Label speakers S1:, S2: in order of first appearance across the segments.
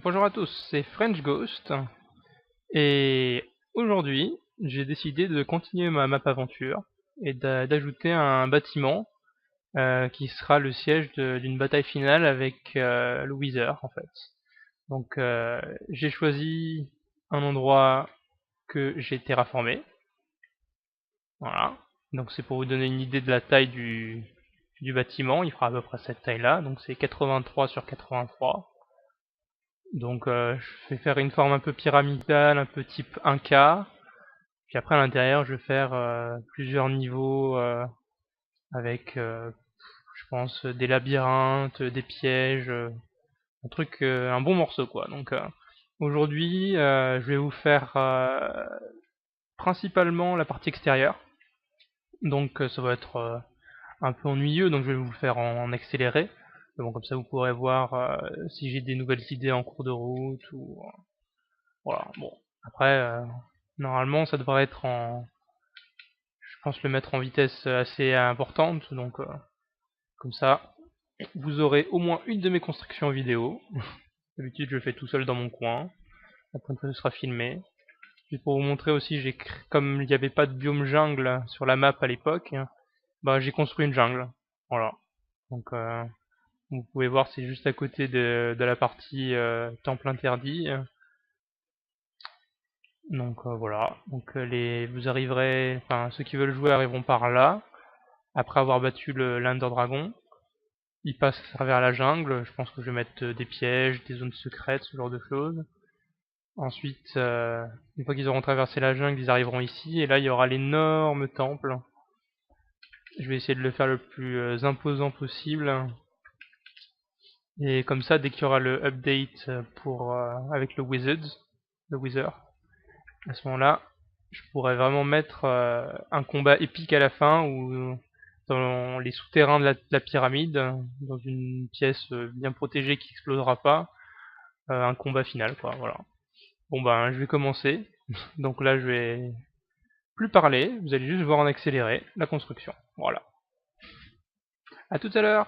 S1: Bonjour à tous, c'est French Ghost et aujourd'hui j'ai décidé de continuer ma map aventure et d'ajouter un bâtiment qui sera le siège d'une bataille finale avec le Wither en fait. Donc j'ai choisi un endroit que j'ai terraformé, voilà. Donc c'est pour vous donner une idée de la taille du bâtiment, il fera à peu près cette taille là, donc c'est 83 sur 83. Donc je vais faire une forme un peu pyramidale, un peu type Inca. Puis après à l'intérieur je vais faire plusieurs niveaux avec je pense des labyrinthes, des pièges, un truc, un bon morceau quoi. Donc aujourd'hui je vais vous faire principalement la partie extérieure. Donc ça va être un peu ennuyeux, donc je vais vous le faire en accéléré. Mais bon, comme ça vous pourrez voir si j'ai des nouvelles idées en cours de route ou voilà. Bon, après normalement ça devrait être je pense le mettre en vitesse assez importante, donc comme ça vous aurez au moins une de mes constructions vidéo. D'habitude je le fais tout seul dans mon coin, après une fois ce sera filmé. Et pour vous montrer aussi, comme il n'y avait pas de biome jungle sur la map à l'époque, bah j'ai construit une jungle, voilà. Donc vous pouvez voir, c'est juste à côté de la partie temple interdit. Donc voilà, donc vous arriverez, enfin ceux qui veulent jouer arriveront par là, après avoir battu l'Under Dragon. Ils passent à travers la jungle, je pense que je vais mettre des pièges, des zones secrètes, ce genre de choses. Ensuite, une fois qu'ils auront traversé la jungle, ils arriveront ici, et là il y aura l'énorme temple. Je vais essayer de le faire le plus imposant possible. Et comme ça, dès qu'il y aura le update avec le Wither, à ce moment-là, je pourrais vraiment mettre un combat épique à la fin où dans les souterrains de la pyramide, dans une pièce bien protégée qui explosera pas, un combat final quoi, voilà. Bon ben je vais commencer, donc là je vais plus parler, vous allez juste voir en accéléré la construction, voilà. A tout à l'heure.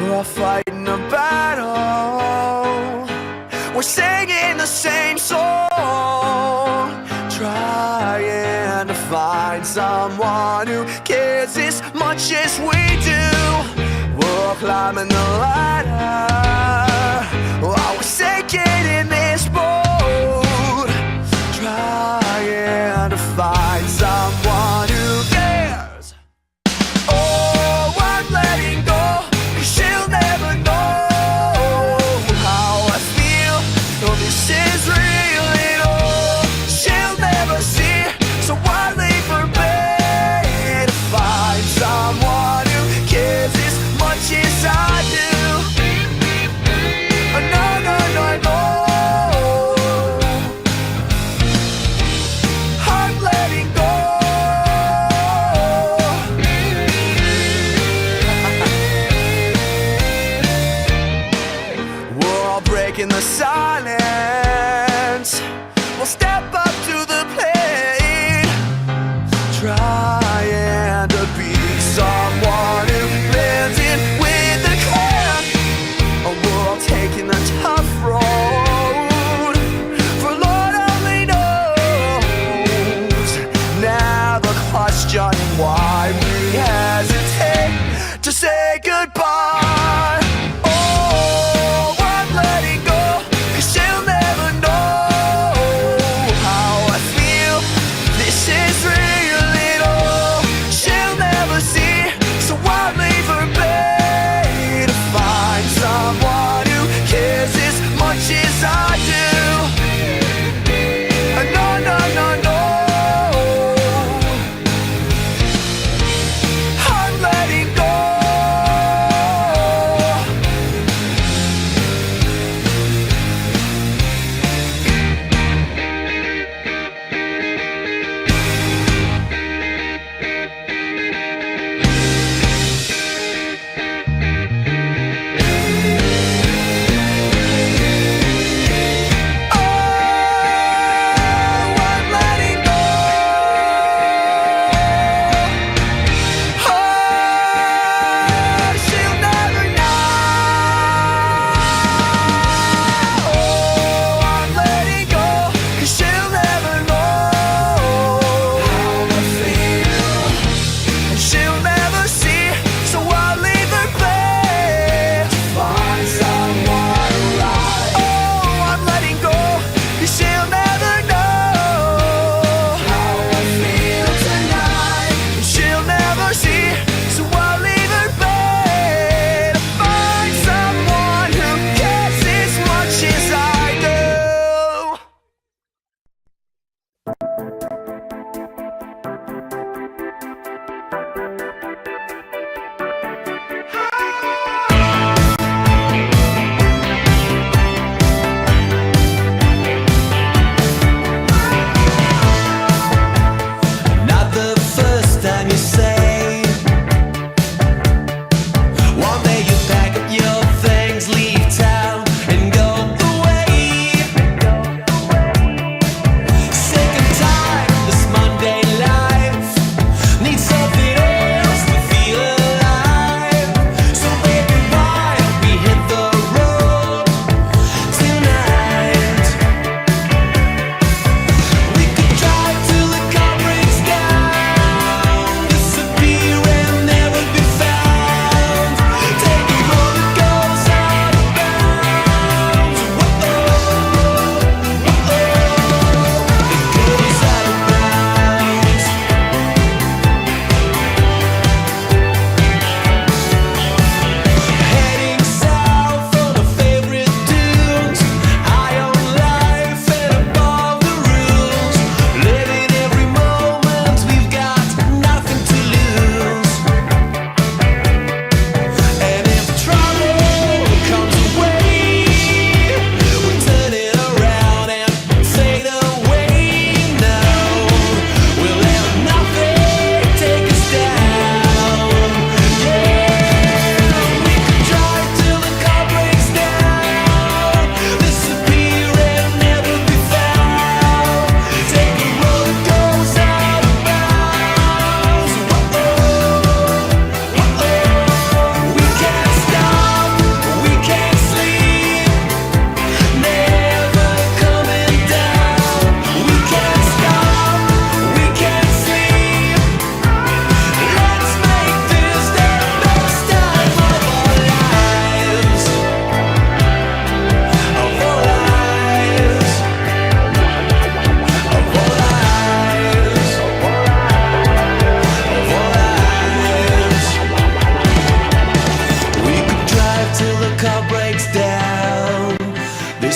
S2: We're all fighting a battle. We're singing the same song, trying to find someone who cares as much as we do. We're all climbing the ladder while we're sinking in this boat, trying to find someone who cares. Oh, I'm letting go, 'cause she'll never know how I feel. Oh, this is real at all. She'll never see, so I leave her bed to find someone who cares as much as I do. Oh, no, no, no, no. I'm letting go. We're all breaking the silence. We'll step up to the plate, trying to be someone who blends in with the crowd. We're all taking the tough road, for Lord only knows now the question why we hesitate to say goodbye. Oh, I'm letting go, 'cause she'll never know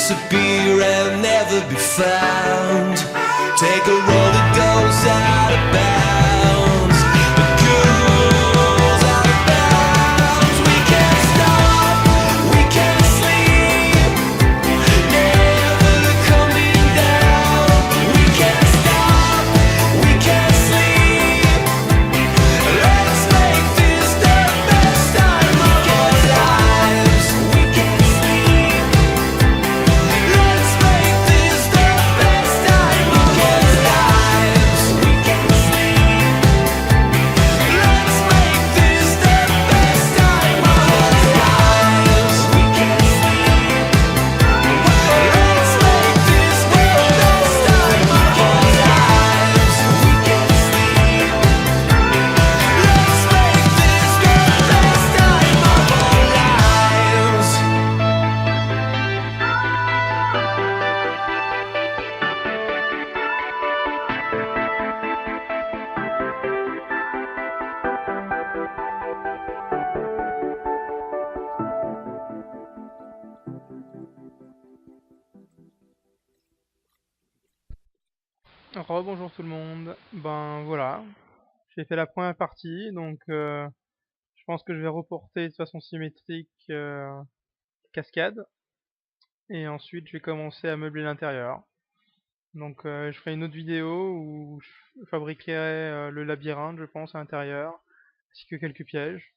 S2: disappear and never be found. Take a road that goes out of bounds. That goes out of bounds. We can't stop, we can't sleep, never coming down. We can't stop, we can't sleep. Let's make this the best time of our lives. We can't sleep. Let's make this the best time of our lives. We can't sleep. Let's make this the best time of our lives. We can't sleep. Let's make this the best time of our lives. We can't sleep. Let's make this the best time of our lives.
S1: Rebonjour tout le monde. Ben voilà, j'ai fait la première partie, donc je pense que je vais reporter de façon symétrique cascade, et ensuite je vais commencer à meubler l'intérieur. Donc je ferai une autre vidéo où je fabriquerai le labyrinthe, je pense, à l'intérieur, ainsi que quelques pièges.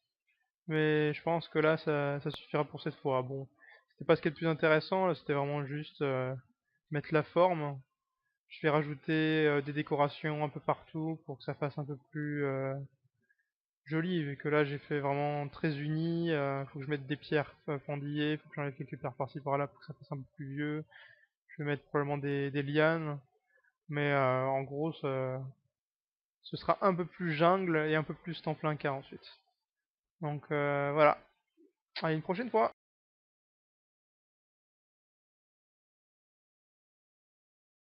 S1: Mais je pense que là, ça suffira pour cette fois. Bon, c'était pas ce qui est le plus intéressant, là, c'était vraiment juste mettre la forme. Je vais rajouter des décorations un peu partout pour que ça fasse un peu plus joli, vu que là j'ai fait vraiment très uni. Faut que je mette des pierres pendillées, faut que j'enlève quelques pierres par-ci par-là pour que ça fasse un peu plus vieux. Je vais mettre probablement des lianes, mais en gros ce sera un peu plus jungle et un peu plus temps plein cas ensuite. Donc voilà, à une prochaine fois.